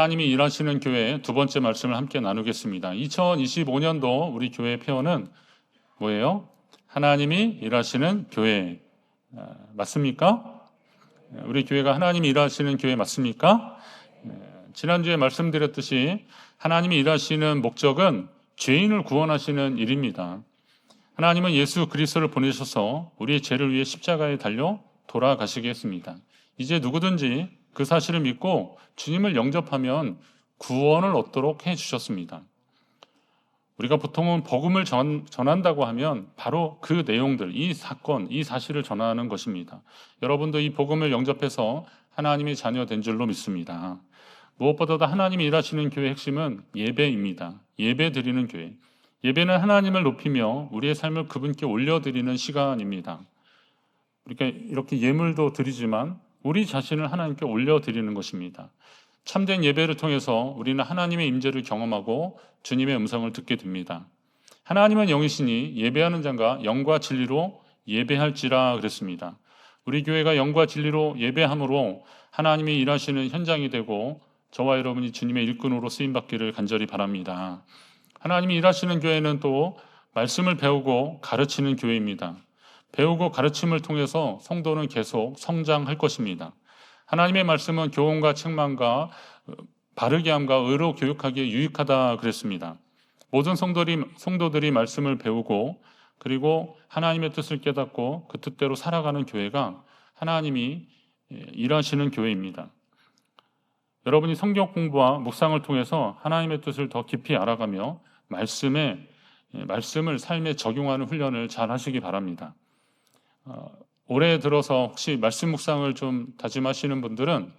하나님이 일하시는 교회 두 번째 말씀을 함께 나누겠습니다. 2025년도 우리 교회 표어는 뭐예요? 하나님이 일하시는 교회. 맞습니까? 우리 교회가 하나님이 일하시는 교회 맞습니까? 지난주에 말씀드렸듯이 하나님이 일하시는 목적은 죄인을 구원하시는 일입니다. 하나님은 예수 그리스도를 보내셔서 우리의 죄를 위해 십자가에 달려 돌아가시게 했습니다. 이제 누구든지 그 사실을 믿고 주님을 영접하면 구원을 얻도록 해주셨습니다. 우리가 보통은 복음을 전한다고 하면 바로 그 내용들, 이 사건, 이 사실을 전하는 것입니다. 여러분도 이 복음을 영접해서 하나님의 자녀 된 줄로 믿습니다. 무엇보다도 하나님이 일하시는 교회의 핵심은 예배입니다. 예배 드리는 교회. 예배는 하나님을 높이며 우리의 삶을 그분께 올려드리는 시간입니다. 그러니까 이렇게 예물도 드리지만 우리 자신을 하나님께 올려드리는 것입니다. 참된 예배를 통해서 우리는 하나님의 임재를 경험하고 주님의 음성을 듣게 됩니다. 하나님은 영이시니 예배하는 자가 영과 진리로 예배할지라 그랬습니다. 우리 교회가 영과 진리로 예배함으로 하나님이 일하시는 현장이 되고 저와 여러분이 주님의 일꾼으로 쓰임받기를 간절히 바랍니다. 하나님이 일하시는 교회는 또 말씀을 배우고 가르치는 교회입니다. 배우고 가르침을 통해서 성도는 계속 성장할 것입니다. 하나님의 말씀은 교훈과 책망과 바르게 함과 의로 교육하기에 유익하다 그랬습니다. 모든 성도들이 말씀을 배우고 그리고 하나님의 뜻을 깨닫고 그 뜻대로 살아가는 교회가 하나님이 일하시는 교회입니다. 여러분이 성경 공부와 묵상을 통해서 하나님의 뜻을 더 깊이 알아가며 말씀을 삶에 적용하는 훈련을 잘 하시기 바랍니다. 올해 들어서 혹시 말씀 묵상을 좀 다짐하시는 분들은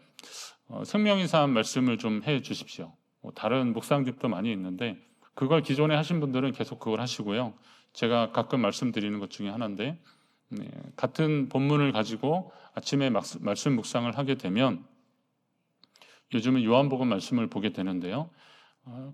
생명의 삶 말씀을 좀 해 주십시오. 다른 묵상집도 많이 있는데 그걸 기존에 하신 분들은 계속 그걸 하시고요. 제가 가끔 말씀드리는 것 중에 하나인데 같은 본문을 가지고 아침에 말씀 묵상을 하게 되면 요즘은 요한복음 말씀을 보게 되는데요.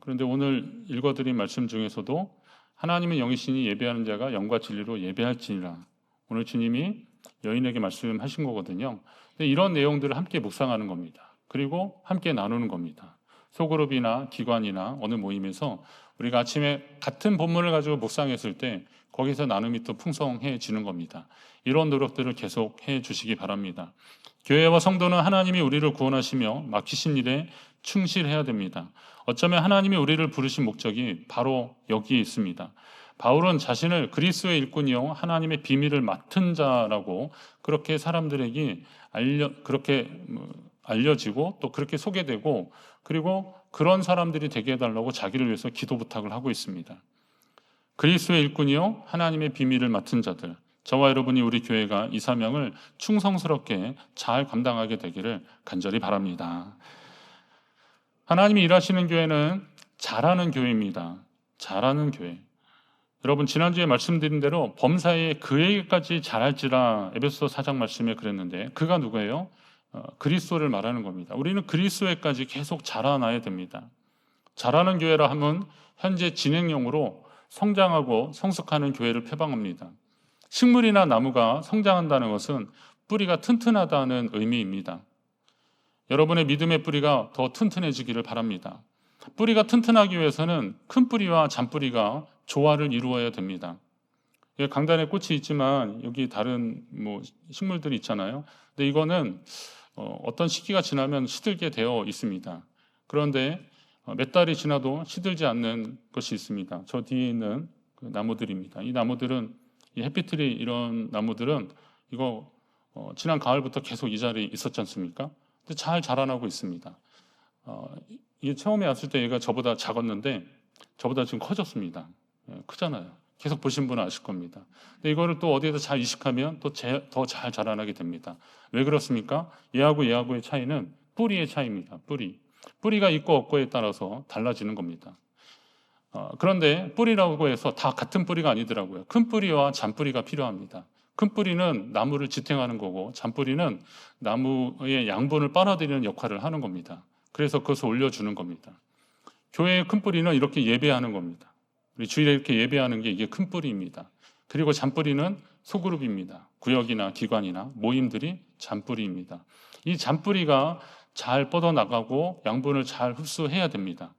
그런데 오늘 읽어드린 말씀 중에서도 하나님은 영이시니 예배하는 자가 영과 진리로 예배할지니라. 오늘 주님이 여인에게 말씀하신 거거든요. 이런 내용들을 함께 묵상하는 겁니다. 그리고 함께 나누는 겁니다. 소그룹이나 기관이나 어느 모임에서 우리가 아침에 같은 본문을 가지고 묵상했을 때 거기서 나눔이 또 풍성해지는 겁니다. 이런 노력들을 계속 해 주시기 바랍니다. 교회와 성도는 하나님이 우리를 구원하시며 맡기신 일에 충실해야 됩니다. 어쩌면 하나님이 우리를 부르신 목적이 바로 여기에 있습니다. 바울은 자신을 그리스도의 일꾼이요 하나님의 비밀을 맡은 자라고 그렇게 사람들에게 알려지고 또 그렇게 소개되고 그리고 그런 사람들이 되게 해달라고 자기를 위해서 기도 부탁을 하고 있습니다. 그리스도의 일꾼이요 하나님의 비밀을 맡은 자들, 저와 여러분이 우리 교회가 이 사명을 충성스럽게 잘 감당하게 되기를 간절히 바랍니다. 하나님이 일하시는 교회는 잘하는 교회입니다. 잘하는 교회. 여러분 지난주에 말씀드린 대로 범사에 그에게까지 잘할지라 에베소 4장 말씀에 그랬는데 그가 누구예요? 그리스도를 말하는 겁니다. 우리는 그리스도에까지 계속 자라나야 됩니다. 자라는 교회라 하면 현재 진행형으로 성장하고 성숙하는 교회를 표방합니다. 식물이나 나무가 성장한다는 것은 뿌리가 튼튼하다는 의미입니다. 여러분의 믿음의 뿌리가 더 튼튼해지기를 바랍니다. 뿌리가 튼튼하기 위해서는 큰 뿌리와 잔뿌리가 조화를 이루어야 됩니다. 강단에 꽃이 있지만 여기 다른 식물들이 있잖아요. 근데 이거는 어떤 시기가 지나면 시들게 되어 있습니다. 그런데 몇 달이 지나도 시들지 않는 것이 있습니다. 저 뒤에 있는 그 나무들입니다. 이 나무들은 이 해피트리 이런 나무들은 이거 지난 가을부터 계속 이 자리에 있었지 않습니까? 근데 잘 자라나고 있습니다. 이게 처음에 왔을 때 얘가 저보다 작았는데 저보다 지금 커졌습니다. 크잖아요. 계속 보신 분은 아실 겁니다. 근데 이거를 또 어디에다 잘 이식하면 또 더 잘 자라나게 됩니다. 왜 그렇습니까? 얘하고의 차이는 뿌리의 차이입니다. 뿌리가 있고 없고에 따라서 달라지는 겁니다. 그런데 뿌리라고 해서 다 같은 뿌리가 아니더라고요. 큰 뿌리와 잔뿌리가 필요합니다. 큰 뿌리는 나무를 지탱하는 거고 잔뿌리는 나무의 양분을 빨아들이는 역할을 하는 겁니다. 그래서 그것을 올려주는 겁니다. 교회의 큰 뿌리는 이렇게 예배하는 겁니다. 우리 주일에 이렇게 예배하는 게 이게 큰 뿌리입니다. 그리고 잔뿌리는 소그룹입니다. 구역이나 기관이나 모임들이 잔뿌리입니다. 이 잔뿌리가 잘 뻗어나가고 양분을 잘 흡수해야 됩니다.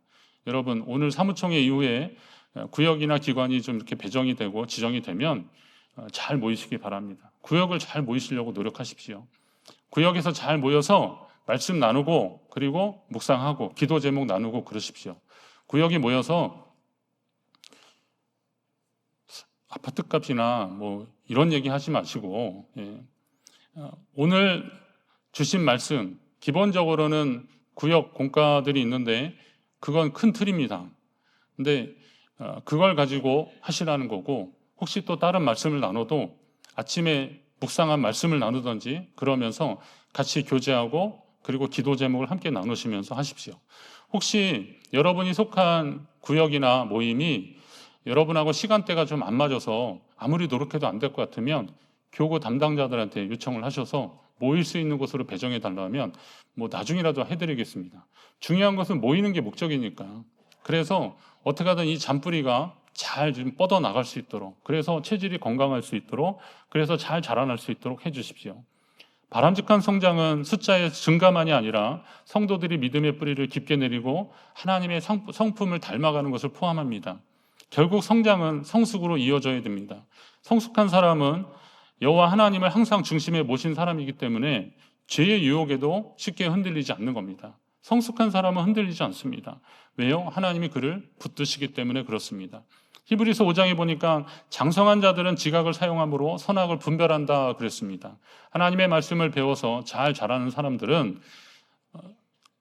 여러분, 오늘 사무총회 이후에 구역이나 기관이 좀 이렇게 배정이 되고 지정이 되면 잘 모이시기 바랍니다. 구역을 잘 모이시려고 노력하십시오. 구역에서 잘 모여서 말씀 나누고 그리고 묵상하고 기도 제목 나누고 그러십시오. 구역이 모여서 아파트 값이나 뭐 이런 얘기 하지 마시고, 오늘 주신 말씀, 기본적으로는 구역 공과들이 있는데 그건 큰 틀입니다. 근데 그걸 가지고 하시라는 거고, 혹시 또 다른 말씀을 나눠도 아침에 묵상한 말씀을 나누든지 그러면서 같이 교제하고 그리고 기도 제목을 함께 나누시면서 하십시오. 혹시 여러분이 속한 구역이나 모임이 여러분하고 시간대가 좀 안 맞아서 아무리 노력해도 안 될 것 같으면 교구 담당자들한테 요청을 하셔서 모일 수 있는 곳으로 배정해 달라면 뭐 나중이라도 해드리겠습니다. 중요한 것은 모이는 게 목적이니까. 그래서 어떻게 하든 이 잔뿌리가 잘 좀 뻗어나갈 수 있도록, 그래서 체질이 건강할 수 있도록, 그래서 잘 자라날 수 있도록 해주십시오. 바람직한 성장은 숫자의 증가만이 아니라 성도들이 믿음의 뿌리를 깊게 내리고 하나님의 성품을 닮아가는 것을 포함합니다. 결국 성장은 성숙으로 이어져야 됩니다. 성숙한 사람은 여호와 하나님을 항상 중심에 모신 사람이기 때문에 죄의 유혹에도 쉽게 흔들리지 않는 겁니다. 성숙한 사람은 흔들리지 않습니다. 왜요? 하나님이 그를 붙드시기 때문에 그렇습니다. 히브리서 5장에 보니까 장성한 자들은 지각을 사용함으로 선악을 분별한다 그랬습니다. 하나님의 말씀을 배워서 잘 자라는 사람들은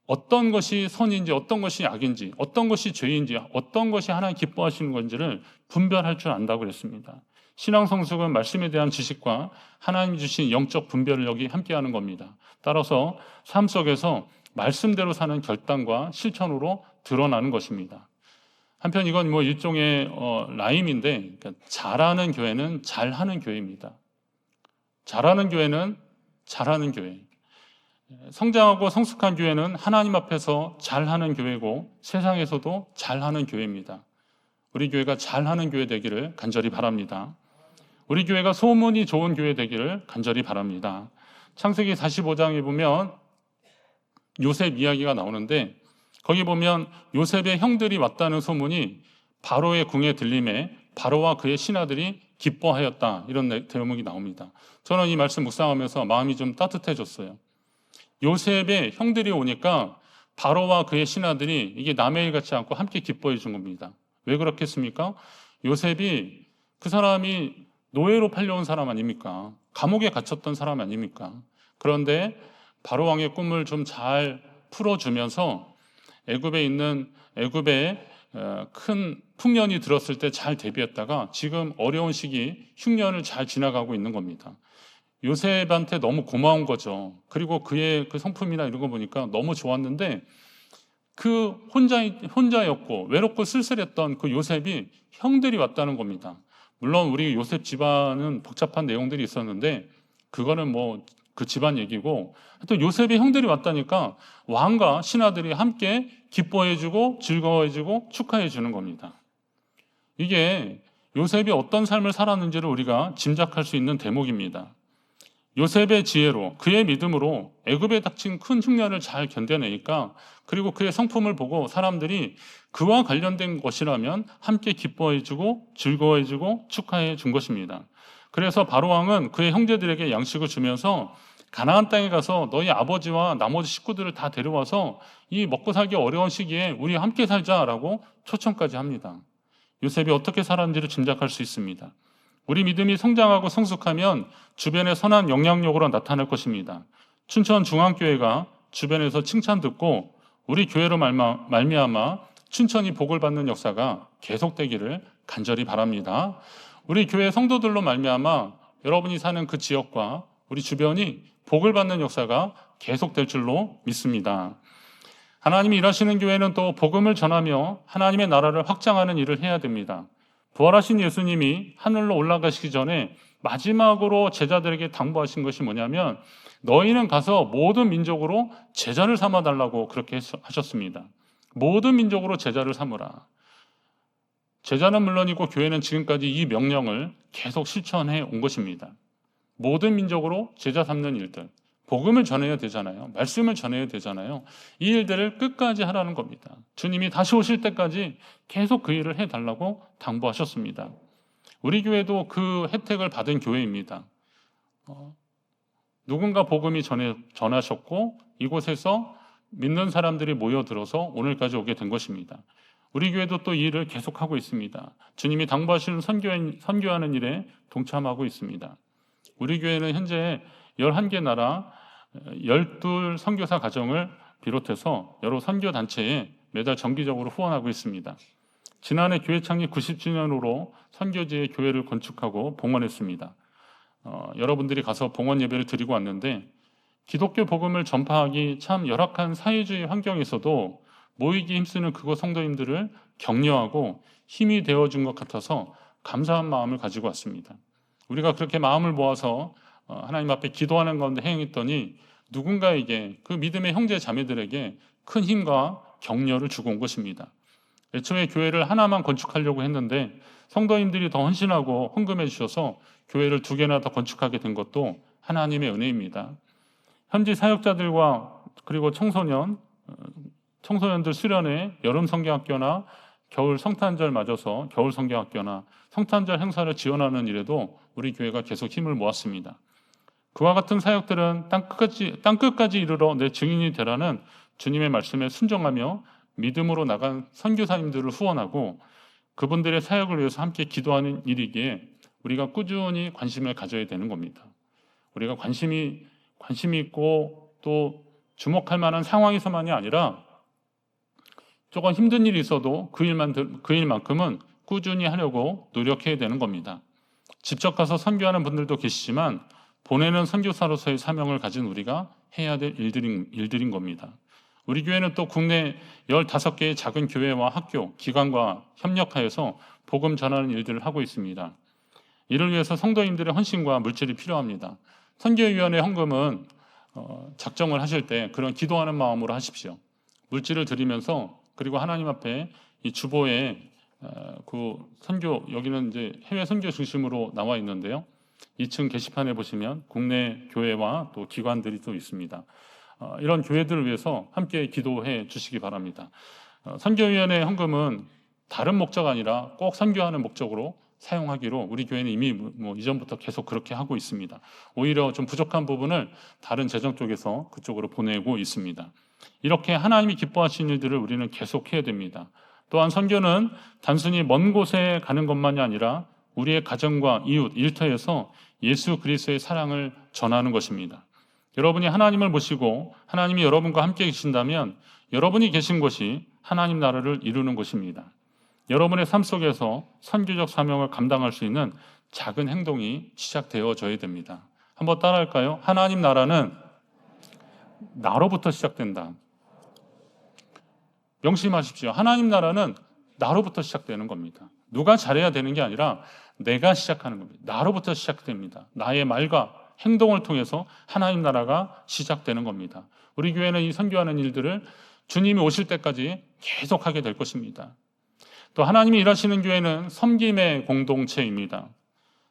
어떤 것이 선인지 어떤 것이 악인지 어떤 것이 죄인지 어떤 것이 하나님 기뻐하시는 건지를 분별할 줄 안다고 그랬습니다. 신앙 성숙은 말씀에 대한 지식과 하나님이 주신 영적 분별을 여기 함께하는 겁니다. 따라서 삶 속에서 말씀대로 사는 결단과 실천으로 드러나는 것입니다. 한편 이건 뭐 일종의 라임인데, 그러니까 잘하는 교회는 잘하는 교회입니다. 잘하는 교회는 잘하는 교회. 성장하고 성숙한 교회는 하나님 앞에서 잘하는 교회고 세상에서도 잘하는 교회입니다. 우리 교회가 잘하는 교회 되기를 간절히 바랍니다. 우리 교회가 소문이 좋은 교회 되기를 간절히 바랍니다. 창세기 45장에 보면 요셉 이야기가 나오는데, 거기 보면 요셉의 형들이 왔다는 소문이 바로의 궁에 들림에 바로와 그의 신하들이 기뻐하였다, 이런 대목이 나옵니다. 저는 이 말씀 묵상하면서 마음이 좀 따뜻해졌어요. 요셉의 형들이 오니까 바로와 그의 신하들이 이게 남의 일 같지 않고 함께 기뻐해 준 겁니다. 왜 그렇겠습니까? 요셉이, 그 사람이 노예로 팔려온 사람 아닙니까? 감옥에 갇혔던 사람 아닙니까? 그런데 바로 왕의 꿈을 좀 잘 풀어주면서 애굽에 큰 풍년이 들었을 때 잘 대비했다가 지금 어려운 시기 흉년을 잘 지나가고 있는 겁니다. 요셉한테 너무 고마운 거죠. 그리고 그의 그 성품이나 이런 거 보니까 너무 좋았는데, 그 혼자였고 외롭고 쓸쓸했던 그 요셉이 형들이 왔다는 겁니다. 물론 우리 요셉 집안은 복잡한 내용들이 있었는데 그거는 뭐 그 집안 얘기고, 또 요셉의 형들이 왔다니까 왕과 신하들이 함께 기뻐해주고 즐거워해주고 축하해주는 겁니다. 이게 요셉이 어떤 삶을 살았는지를 우리가 짐작할 수 있는 대목입니다. 요셉의 지혜로, 그의 믿음으로 애굽에 닥친 큰 흉년을 잘 견뎌내니까, 그리고 그의 성품을 보고 사람들이 그와 관련된 것이라면 함께 기뻐해주고 즐거워해주고 축하해 준 것입니다. 그래서 바로 왕은 그의 형제들에게 양식을 주면서 가나안 땅에 가서 너희 아버지와 나머지 식구들을 다 데려와서 이 먹고 살기 어려운 시기에 우리 함께 살자라고 초청까지 합니다. 요셉이 어떻게 살았는지를 짐작할 수 있습니다. 우리 믿음이 성장하고 성숙하면 주변의 선한 영향력으로 나타날 것입니다. 춘천 중앙교회가 주변에서 칭찬 듣고 우리 교회로 말미암아 춘천이 복을 받는 역사가 계속되기를 간절히 바랍니다. 우리 교회 성도들로 말미암아 여러분이 사는 그 지역과 우리 주변이 복을 받는 역사가 계속될 줄로 믿습니다. 하나님이 일하시는 교회는 또 복음을 전하며 하나님의 나라를 확장하는 일을 해야 됩니다. 부활하신 예수님이 하늘로 올라가시기 전에 마지막으로 제자들에게 당부하신 것이 뭐냐면, 너희는 가서 모든 민족으로 제자를 삼아달라고 그렇게 하셨습니다. 모든 민족으로 제자를 삼으라. 제자는 물론이고 교회는 지금까지 이 명령을 계속 실천해 온 것입니다. 모든 민족으로 제자 삼는 일들, 복음을 전해야 되잖아요. 말씀을 전해야 되잖아요. 이 일들을 끝까지 하라는 겁니다. 주님이 다시 오실 때까지 계속 그 일을 해달라고 당부하셨습니다. 우리 교회도 그 혜택을 받은 교회입니다. 누군가 복음이 전하셨고 이곳에서 믿는 사람들이 모여들어서 오늘까지 오게 된 것입니다. 우리 교회도 또 이 일을 계속하고 있습니다. 주님이 당부하시는 선교하는 일에 동참하고 있습니다. 우리 교회는 현재 11개 나라 12 선교사 가정을 비롯해서 여러 선교 단체에 매달 정기적으로 후원하고 있습니다. 지난해 교회 창립 90주년으로 선교지에 교회를 건축하고 봉헌했습니다. 여러분들이 가서 봉헌 예배를 드리고 왔는데 기독교 복음을 전파하기 참 열악한 사회주의 환경에서도 모이기 힘쓰는 그곳 성도님들을 격려하고 힘이 되어준 것 같아서 감사한 마음을 가지고 왔습니다. 우리가 그렇게 마음을 모아서 하나님 앞에 기도하는 가운데 행했더니 누군가에게 그 믿음의 형제 자매들에게 큰 힘과 격려를 주고 온 것입니다. 애초에 교회를 하나만 건축하려고 했는데 성도님들이 더 헌신하고 헌금해 주셔서 교회를 2개나 더 건축하게 된 것도 하나님의 은혜입니다. 현지 사역자들과 그리고 청소년들 수련회 여름 성경학교나 겨울 성탄절 맞아서 겨울 성경학교나 성탄절 행사를 지원하는 일에도 우리 교회가 계속 힘을 모았습니다. 그와 같은 사역들은 땅끝까지 이르러 내 증인이 되라는 주님의 말씀에 순종하며 믿음으로 나간 선교사님들을 후원하고 그분들의 사역을 위해서 함께 기도하는 일이기에 우리가 꾸준히 관심을 가져야 되는 겁니다. 우리가 관심이 있고 또 주목할 만한 상황에서만이 아니라 조금 힘든 일이 있어도 그 일만큼은 꾸준히 하려고 노력해야 되는 겁니다. 직접 가서 선교하는 분들도 계시지만 보내는 선교사로서의 사명을 가진 우리가 해야 될 일들인 겁니다. 우리 교회는 또 국내 15개의 작은 교회와 학교, 기관과 협력하여서 복음 전하는 일들을 하고 있습니다. 이를 위해서 성도님들의 헌신과 물질이 필요합니다. 선교위원회 헌금은 작정을 하실 때 그런 기도하는 마음으로 하십시오. 물질을 드리면서 그리고 하나님 앞에 이 주보에 그 선교 여기는 이제 해외 선교 중심으로 나와 있는데요. 2층 게시판에 보시면 국내 교회와 또 기관들이 또 있습니다. 이런 교회들을 위해서 함께 기도해 주시기 바랍니다. 선교위원회 헌금은 다른 목적 아니라 꼭 선교하는 목적으로 사용하기로 우리 교회는 이미 이전부터 계속 그렇게 하고 있습니다. 오히려 좀 부족한 부분을 다른 재정 쪽에서 그쪽으로 보내고 있습니다. 이렇게 하나님이 기뻐하시는 일들을 우리는 계속해야 됩니다. 또한 선교는 단순히 먼 곳에 가는 것만이 아니라 우리의 가정과 이웃, 일터에서 예수 그리스도의 사랑을 전하는 것입니다. 여러분이 하나님을 모시고 하나님이 여러분과 함께 계신다면 여러분이 계신 곳이 하나님 나라를 이루는 곳입니다. 여러분의 삶 속에서 선교적 사명을 감당할 수 있는 작은 행동이 시작되어져야 됩니다. 한번 따라할까요? 하나님 나라는 나로부터 시작된다. 명심하십시오. 하나님 나라는 나로부터 시작되는 겁니다. 누가 잘해야 되는 게 아니라 내가 시작하는 겁니다. 나로부터 시작됩니다. 나의 말과 행동을 통해서 하나님 나라가 시작되는 겁니다. 우리 교회는 이 선교하는 일들을 주님이 오실 때까지 계속하게 될 것입니다. 또 하나님이 일하시는 교회는 섬김의 공동체입니다.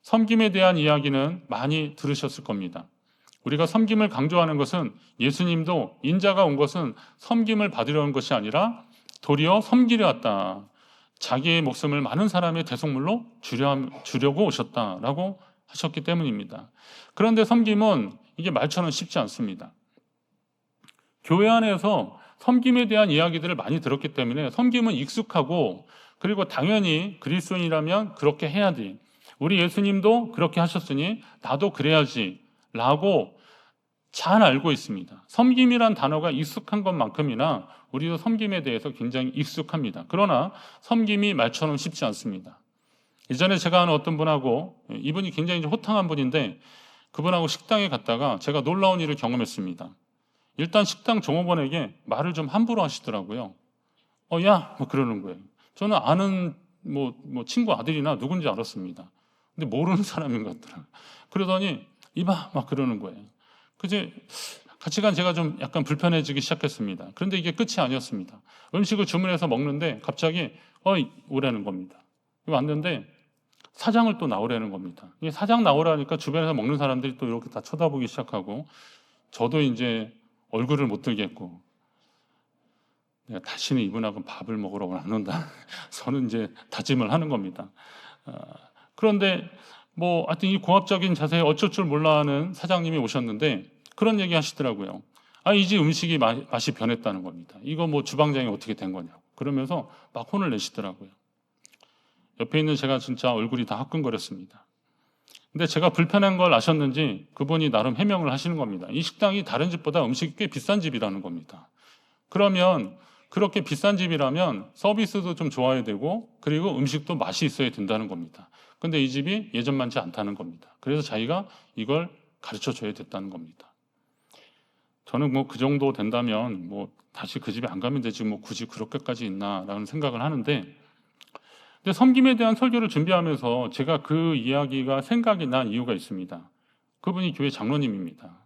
섬김에 대한 이야기는 많이 들으셨을 겁니다. 우리가 섬김을 강조하는 것은 예수님도 인자가 온 것은 섬김을 받으려는 것이 아니라 도리어 섬기려 왔다. 자기의 목숨을 많은 사람의 대속물로 주려고 오셨다라고 하셨기 때문입니다. 그런데 섬김은 이게 말처럼 쉽지 않습니다. 교회 안에서 섬김에 대한 이야기들을 많이 들었기 때문에 섬김은 익숙하고 그리고 당연히 그리스도인이라면 그렇게 해야지. 우리 예수님도 그렇게 하셨으니 나도 그래야지 라고 잘 알고 있습니다. 섬김이란 단어가 익숙한 것만큼이나 우리도 섬김에 대해서 굉장히 익숙합니다. 그러나 섬김이 말처럼 쉽지 않습니다. 이전에 제가 아는 어떤 분하고 이분이 굉장히 호탕한 분인데 그분하고 식당에 갔다가 제가 놀라운 일을 경험했습니다. 일단 식당 종업원에게 말을 좀 함부로 하시더라고요. 야! 그러는 거예요. 저는 아는 친구 아들이나 누군지 알았습니다. 근데 모르는 사람인 것 같더라고요. 그러더니 이봐! 그러는 거예요. 그제 같이 간 제가 좀 약간 불편해지기 시작했습니다. 그런데 이게 끝이 아니었습니다. 음식을 주문해서 먹는데 갑자기 오라는 겁니다. 왔는데 사장을 또 나오라는 겁니다. 이게 사장 나오라니까 주변에서 먹는 사람들이 또 이렇게 다 쳐다보기 시작하고 저도 이제 얼굴을 못 들겠고 내가 다시는 이분하고 밥을 먹으러 안 온다. 저는 이제 다짐을 하는 겁니다. 그런데 뭐 하여튼 이 고압적인 자세에 어쩔 줄 몰라 하는 사장님이 오셨는데 그런 얘기 하시더라고요. 이 집 음식이 맛이 변했다는 겁니다. 이거 뭐 주방장이 어떻게 된 거냐고. 그러면서 막 혼을 내시더라고요. 옆에 있는 제가 진짜 얼굴이 다 화끈거렸습니다. 근데 제가 불편한 걸 아셨는지 그분이 나름 해명을 하시는 겁니다. 이 식당이 다른 집보다 음식이 꽤 비싼 집이라는 겁니다. 그러면 그렇게 비싼 집이라면 서비스도 좀 좋아야 되고 그리고 음식도 맛이 있어야 된다는 겁니다. 근데 이 집이 예전만치 않다는 겁니다. 그래서 자기가 이걸 가르쳐 줘야 됐다는 겁니다. 저는 뭐 그 정도 된다면 뭐 다시 그 집에 안 가면 되지 뭐 굳이 그렇게까지 있나라는 생각을 하는데, 근데 섬김에 대한 설교를 준비하면서 제가 그 이야기가 생각이 난 이유가 있습니다. 그분이 교회 장로님입니다.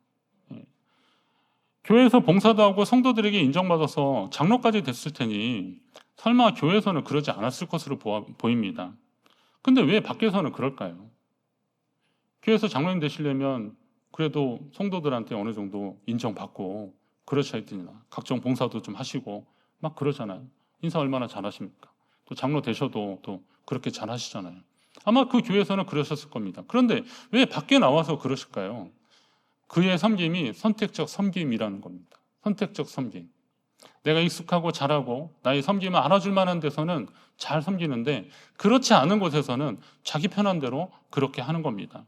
교회에서 봉사도 하고 성도들에게 인정받아서 장로까지 됐을 테니 설마 교회에서는 그러지 않았을 것으로 보입니다. 근데 왜 밖에서는 그럴까요? 교회에서 장로님 되시려면 그래도 성도들한테 어느 정도 인정받고 그러셔야 되나, 각종 봉사도 좀 하시고 막 그러잖아요. 인사 얼마나 잘하십니까? 또 장로 되셔도 또 그렇게 잘하시잖아요. 아마 그 교회에서는 그러셨을 겁니다. 그런데 왜 밖에 나와서 그러실까요? 그의 섬김이 선택적 섬김이라는 겁니다. 선택적 섬김. 내가 익숙하고 잘하고 나의 섬김을 알아줄 만한 데서는 잘 섬기는데 그렇지 않은 곳에서는 자기 편한 대로 그렇게 하는 겁니다.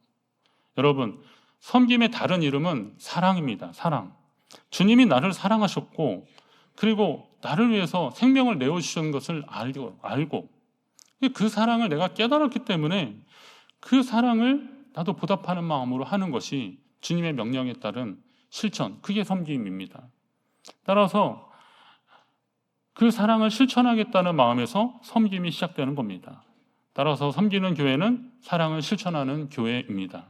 여러분, 섬김의 다른 이름은 사랑입니다. 사랑. 주님이 나를 사랑하셨고 그리고 나를 위해서 생명을 내어주신 것을 알고 그 사랑을 내가 깨달았기 때문에 그 사랑을 나도 보답하는 마음으로 하는 것이 주님의 명령에 따른 실천, 그게 섬김입니다. 따라서 그 사랑을 실천하겠다는 마음에서 섬김이 시작되는 겁니다. 따라서 섬기는 교회는 사랑을 실천하는 교회입니다.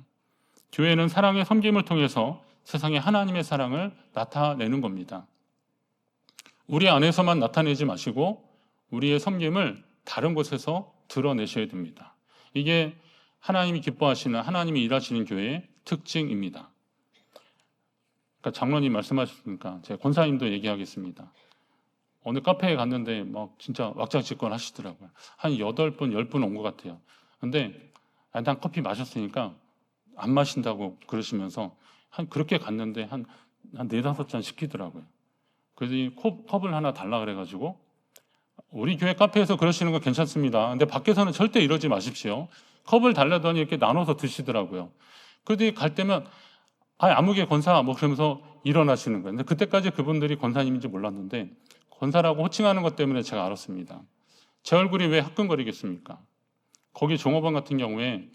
교회는 사랑의 섬김을 통해서 세상에 하나님의 사랑을 나타내는 겁니다. 우리 안에서만 나타내지 마시고 우리의 섬김을 다른 곳에서 드러내셔야 됩니다. 이게 하나님이 기뻐하시는, 하나님이 일하시는 교회의 특징입니다. 그러니까 장로님 말씀하셨으니까 제가 권사님도 얘기하겠습니다. 어느 카페에 갔는데 막 진짜 왁자지껄 하시더라고요. 한 8분, 10분 온 것 같아요. 근데 난 커피 마셨으니까 안 마신다고 그러시면서 그렇게 갔는데 한 4-5잔 시키더라고요. 그래서 이 컵을 하나 달라 그래가지고 우리 교회 카페에서 그러시는 거 괜찮습니다. 근데 밖에서는 절대 이러지 마십시오. 컵을 달라더니 이렇게 나눠서 드시더라고요. 그런데 갈 때면 아무개 권사 뭐 그러면서 일어나시는 거예요. 근데 그때까지 그분들이 권사님인지 몰랐는데 권사라고 호칭하는 것 때문에 제가 알았습니다. 제 얼굴이 왜 화끈거리겠습니까? 거기 종업원 같은 경우에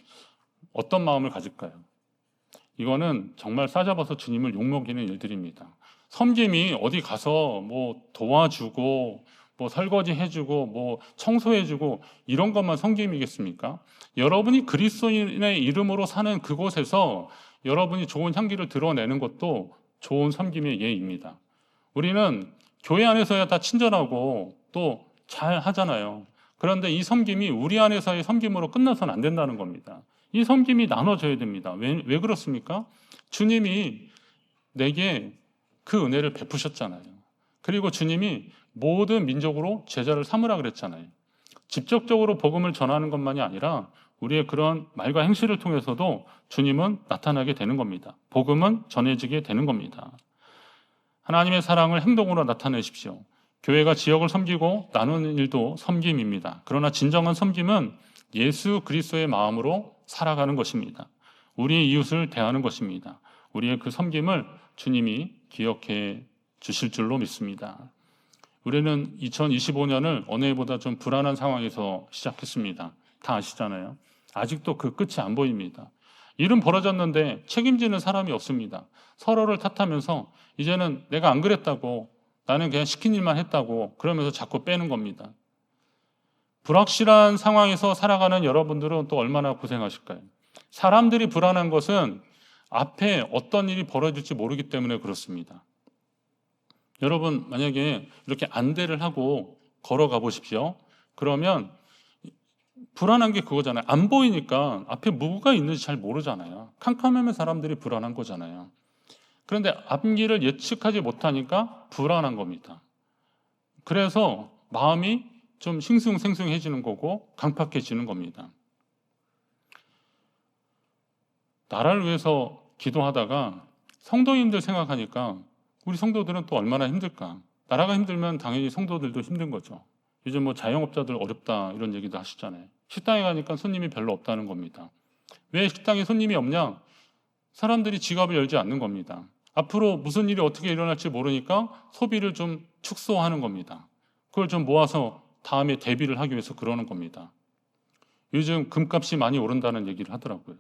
어떤 마음을 가질까요? 이거는 정말 싸잡아서 주님을 욕먹이는 일들입니다. 섬김이 어디 가서 뭐 도와주고 뭐 설거지 해주고 뭐 청소해주고 이런 것만 섬김이겠습니까? 여러분이 그리스도인의 이름으로 사는 그곳에서 여러분이 좋은 향기를 드러내는 것도 좋은 섬김의 예입니다. 우리는 교회 안에서야 다 친절하고 또 잘 하잖아요. 그런데 이 섬김이 우리 안에서의 섬김으로 끝나서는 안 된다는 겁니다. 이 섬김이 나눠져야 됩니다. 왜 그렇습니까? 주님이 내게 그 은혜를 베푸셨잖아요. 그리고 주님이 모든 민족으로 제자를 삼으라 그랬잖아요. 직접적으로 복음을 전하는 것만이 아니라 우리의 그런 말과 행실을 통해서도 주님은 나타나게 되는 겁니다. 복음은 전해지게 되는 겁니다. 하나님의 사랑을 행동으로 나타내십시오. 교회가 지역을 섬기고 나누는 일도 섬김입니다. 그러나 진정한 섬김은 예수 그리스도의 마음으로 살아가는 것입니다. 우리의 이웃을 대하는 것입니다. 우리의 그 섬김을 주님이 기억해 주실 줄로 믿습니다. 우리는 2025년을 어느 해보다 좀 불안한 상황에서 시작했습니다. 다 아시잖아요. 아직도 그 끝이 안 보입니다. 일은 벌어졌는데 책임지는 사람이 없습니다. 서로를 탓하면서 이제는 내가 안 그랬다고, 나는 그냥 시킨 일만 했다고 그러면서 자꾸 빼는 겁니다. 불확실한 상황에서 살아가는 여러분들은 또 얼마나 고생하실까요? 사람들이 불안한 것은 앞에 어떤 일이 벌어질지 모르기 때문에 그렇습니다. 여러분 만약에 이렇게 안대를 하고 걸어가 보십시오. 그러면 불안한 게 그거잖아요. 안 보이니까 앞에 뭐가 있는지 잘 모르잖아요. 캄캄하면 사람들이 불안한 거잖아요. 그런데 앞길을 예측하지 못하니까 불안한 겁니다. 그래서 마음이 좀 싱숭생숭해지는 거고 강팍해지는 겁니다. 나라를 위해서 기도하다가 성도님들 생각하니까 우리 성도들은 또 얼마나 힘들까. 나라가 힘들면 당연히 성도들도 힘든 거죠. 요즘 뭐 자영업자들 어렵다 이런 얘기도 하시잖아요. 식당에 가니까 손님이 별로 없다는 겁니다. 왜 식당에 손님이 없냐? 사람들이 지갑을 열지 않는 겁니다. 앞으로 무슨 일이 어떻게 일어날지 모르니까 소비를 좀 축소하는 겁니다. 그걸 좀 모아서 다음에 대비를 하기 위해서 그러는 겁니다. 요즘 금값이 많이 오른다는 얘기를 하더라고요.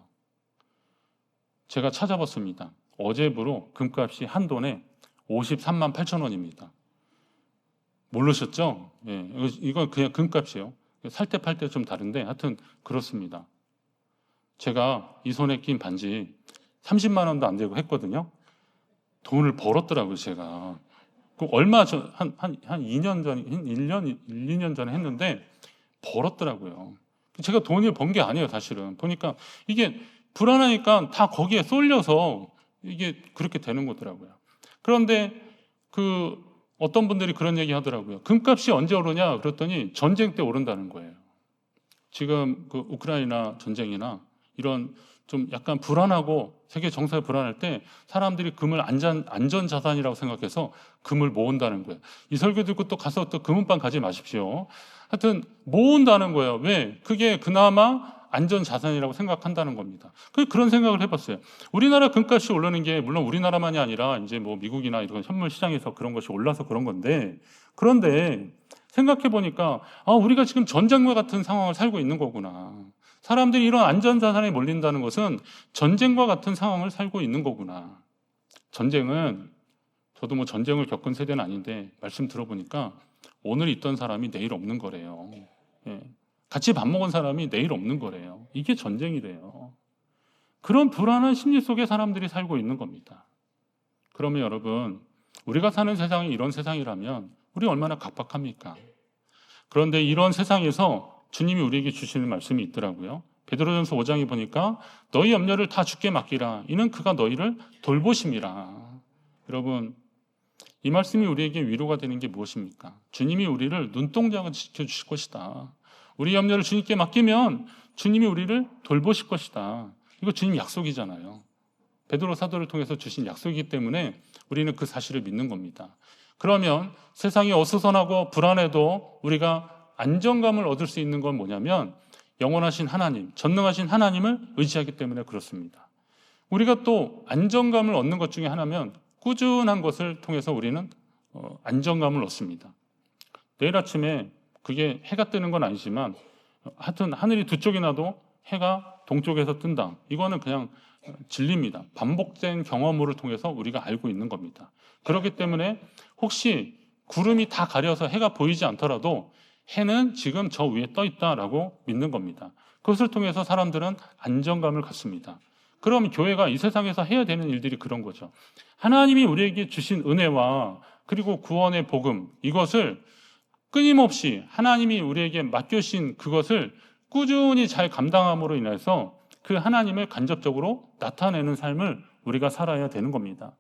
제가 찾아봤습니다. 어제부로 금값이 한 돈에 53만 8천 원입니다. 모르셨죠? 예, 이건 그냥 금값이에요. 살 때 팔 때 좀 다른데 하여튼 그렇습니다. 제가 이 손에 낀 반지 30만 원도 안 되고 했거든요. 돈을 벌었더라고요, 제가. 그 얼마 전, 한 2년 전, 1년, 1, 2년 전에 했는데 벌었더라고요. 제가 돈을 번 게 아니에요, 사실은. 보니까 이게 불안하니까 다 거기에 쏠려서 이게 그렇게 되는 거더라고요. 그런데 어떤 분들이 그런 얘기 하더라고요. 금값이 언제 오르냐? 그랬더니 전쟁 때 오른다는 거예요. 지금 그 우크라이나 전쟁이나 이런 좀 약간 불안하고 세계 정세가 불안할 때 사람들이 금을 안전 자산이라고 생각해서 금을 모은다는 거예요. 이 설교 듣고 또 가서 또 금은방 가지 마십시오. 하여튼 모은다는 거예요. 왜? 그게 그나마 안전 자산이라고 생각한다는 겁니다. 그런 생각을 해봤어요. 우리나라 금값이 오르는 게 물론 우리나라만이 아니라 이제 뭐 미국이나 이런 현물 시장에서 그런 것이 올라서 그런 건데, 그런데 생각해 보니까 우리가 지금 전쟁과 같은 상황을 살고 있는 거구나. 사람들이 이런 안전 자산에 몰린다는 것은 전쟁과 같은 상황을 살고 있는 거구나. 전쟁은 저도 뭐 전쟁을 겪은 세대는 아닌데 말씀 들어보니까 오늘 있던 사람이 내일 없는 거래요. 예. 같이 밥 먹은 사람이 내일 없는 거래요. 이게 전쟁이래요. 그런 불안한 심리 속에 사람들이 살고 있는 겁니다. 그러면 여러분, 우리가 사는 세상이 이런 세상이라면 우리 얼마나 각박합니까? 그런데 이런 세상에서 주님이 우리에게 주시는 말씀이 있더라고요. 베드로전서 5장에 보니까 너희 염려를 다 주께 맡기라. 이는 그가 너희를 돌보심이라. 여러분, 이 말씀이 우리에게 위로가 되는 게 무엇입니까? 주님이 우리를 눈동자가 지켜주실 것이다. 우리 염려를 주님께 맡기면 주님이 우리를 돌보실 것이다. 이거 주님 약속이잖아요. 베드로 사도를 통해서 주신 약속이기 때문에 우리는 그 사실을 믿는 겁니다. 그러면 세상이 어수선하고 불안해도 우리가 안정감을 얻을 수 있는 건 뭐냐면 영원하신 하나님, 전능하신 하나님을 의지하기 때문에 그렇습니다. 우리가 또 안정감을 얻는 것 중에 하나면 꾸준한 것을 통해서 우리는 안정감을 얻습니다. 내일 아침에 그게 해가 뜨는 건 아니지만 하여튼 하늘이 두 쪽이 나도 해가 동쪽에서 뜬다. 이거는 그냥 진리입니다. 반복된 경험을 통해서 우리가 알고 있는 겁니다. 그렇기 때문에 혹시 구름이 다 가려서 해가 보이지 않더라도 해는 지금 저 위에 떠 있다라고 믿는 겁니다. 그것을 통해서 사람들은 안정감을 갖습니다. 그럼 교회가 이 세상에서 해야 되는 일들이 그런 거죠. 하나님이 우리에게 주신 은혜와 그리고 구원의 복음, 이것을 끊임없이 하나님이 우리에게 맡겨주신 그것을 꾸준히 잘 감당함으로 인해서 그 하나님을 간접적으로 나타내는 삶을 우리가 살아야 되는 겁니다.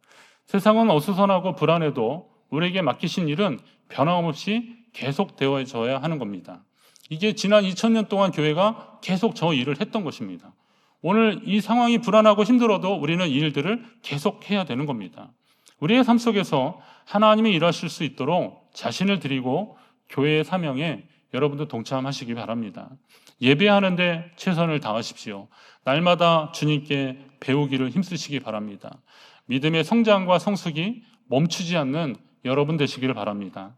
세상은 어수선하고 불안해도 우리에게 맡기신 일은 변함없이 계속되어져야 하는 겁니다. 이게 지난 2000년 동안 교회가 계속 저 일을 했던 것입니다. 오늘 이 상황이 불안하고 힘들어도 우리는 이 일들을 계속해야 되는 겁니다. 우리의 삶 속에서 하나님이 일하실 수 있도록 자신을 드리고 교회의 사명에 여러분도 동참하시기 바랍니다. 예배하는데 최선을 다하십시오. 날마다 주님께 배우기를 힘쓰시기 바랍니다. 믿음의 성장과 성숙이 멈추지 않는 여러분 되시기를 바랍니다.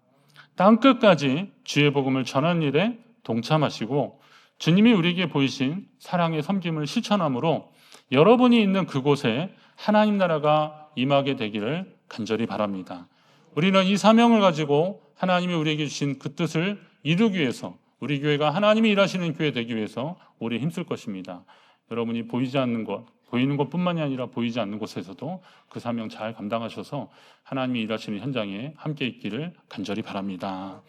땅끝까지 주의 복음을 전하는 일에 동참하시고 주님이 우리에게 보이신 사랑의 섬김을 실천함으로 여러분이 있는 그곳에 하나님 나라가 임하게 되기를 간절히 바랍니다. 우리는 이 사명을 가지고 하나님이 우리에게 주신 그 뜻을 이루기 위해서 우리 교회가 하나님이 일하시는 교회 되기 위해서 오래 힘쓸 것입니다. 여러분이 보이지 않는 것, 보이는 것뿐만이 아니라 보이지 않는 곳에서도 그 사명 잘 감당하셔서 하나님이 일하시는 현장에 함께 있기를 간절히 바랍니다.